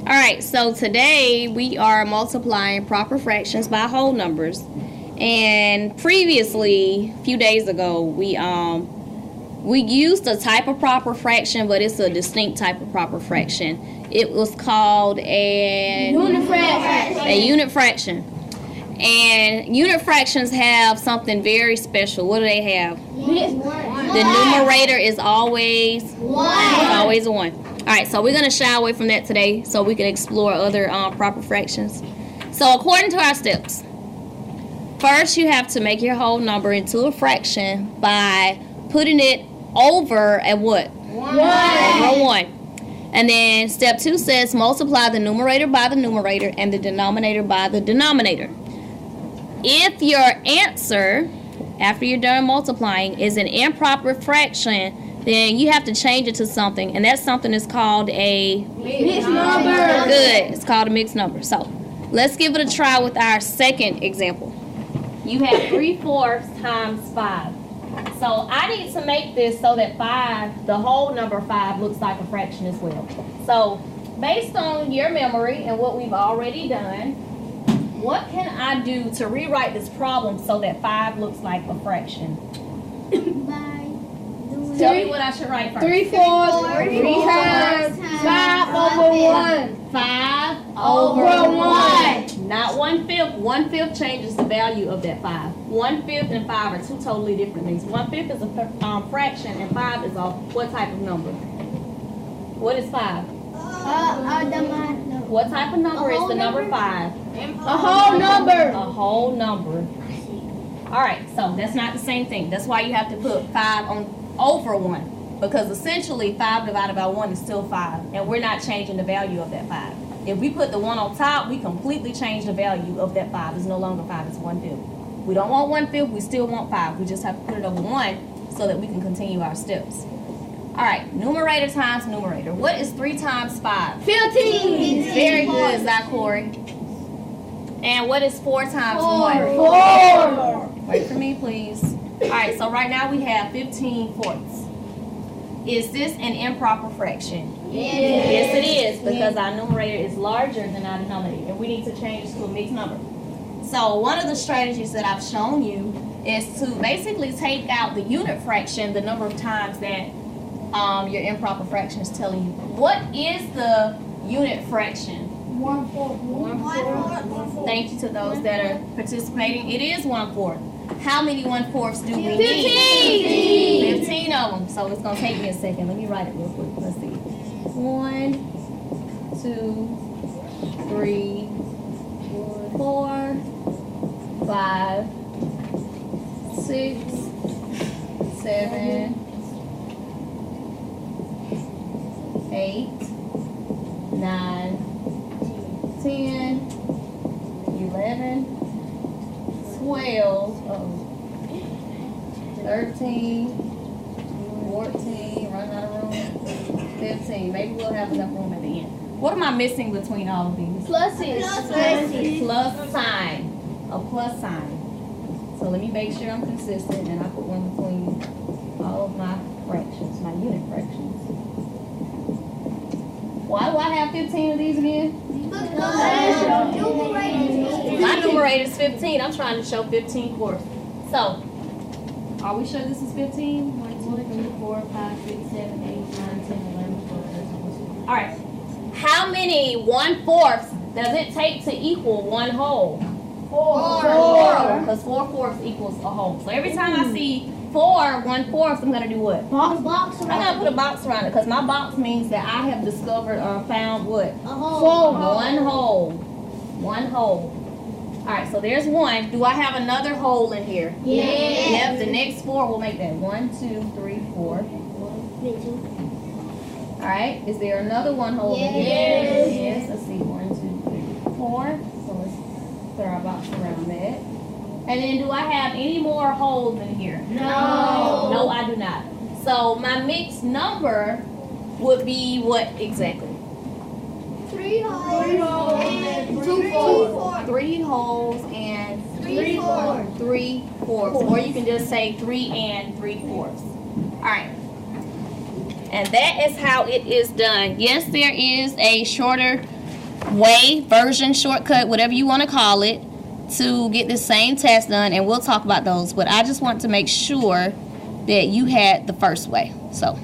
Alright, so today we are multiplying proper fractions by whole numbers. And previously, a few days ago, we used a type of proper fraction, but it's a distinct type of proper fraction. It was called a unit fraction. And unit fractions have something very special. What do they have? The numerator is always 1. Alright, so we're going to shy away from that today so we can explore other proper fractions. So according to our steps, first you have to make your whole number into a fraction by putting it over at what? 1. Over 1. And then step 2 says multiply the numerator by the numerator and the denominator by the denominator. If your answer, after you're done multiplying, is an improper fraction, then you have to change it to something, and that something is called a mixed number. Good. It's called a mixed number. So let's give it a try with our second example. You have 3/4 times 5. So I need to make this so that 5, the whole number 5, looks like a fraction as well. So based on your memory and what we've already done, what can I do to rewrite this problem so that 5 looks like a fraction? Tell me what I should write first. 3/4 times 5 over 1. 5 over 1. Not 1/5. 1/5 changes the value of that 5. 1/5 and 5 are two totally different things. 1/5 is a fraction, and 5 is a what type of number? What is 5? What type of number is the number 5? A whole number. A whole number. All right, so that's not the same thing. That's why you have to put 5 on over 1, because essentially 5 divided by 1 is still 5, and we're not changing the value of that 5. If we put the 1 on top, we completely change the value of that 5. It's no longer 5, it's 1/5. We don't want 1/5, we still want 5. We just have to put it over 1 so that we can continue our steps. All right, numerator times numerator. What is 3 times 5? 15. Very good, Zachary. And what is 4 times 1? 4. Wait for me, please. All right, so right now we have 15/4. Is this an improper fraction? Yes, it is, because our numerator is larger than our denominator, and we need to change this to a mixed number. So one of the strategies that I've shown you is to basically take out the unit fraction, the number of times that your improper fraction is telling you. What is the unit fraction? 1/4. Thank you to those that are participating. It is 1/4. How many 1/4s do we need? 15. 15 of them. So it's going to take me a second. Let me write it real quick. Let's see. 1, 2, 3, 4, 5, 6, 7, 8, 9, 10, 11, 12, 13, 14, run out of room, 15. Maybe we'll have enough room at the end. What am I missing between all of these? Pluses. Plus sign. A plus sign. So let me make sure I'm consistent, and I put one between all of my fractions, my unit fractions. Why do I have 15 of these again? My numerator is 15. I'm trying to show 15/4. So, are we sure this is 15? 1, 2, 3, 4, 5, 6, 7, 8, 9, 10, 11, 12, 13, 14. All right. How many 1/4 does it take to equal one whole? 4. Because 4/4 equals a whole. So every time I see 4 1/4, I'm going to do what? Box I'm going to put a box around it, because my box means that I have discovered or found what? A whole. One whole. One whole. All right, so there's 1. Do I have another whole in here? Yes. Yep, the next 4 will make that. 1, 2, 3, 4. All right, is there another one whole in here? Yes. Yes, let's see. 1, 2, 3, 4. So let's put our box around that. And then do I have any more holes in here? No. No, I do not. So my mixed number would be what exactly? 3 holes and 2 fours. 3 holes and 3/4. 3/4. Or you can just say 3 and 3/4. Alright. And that is how it is done. Yes, there is a shorter way, version, shortcut, whatever you want to call it, to get this same test done, and we'll talk about those. But I just want to make sure that you had the first way. So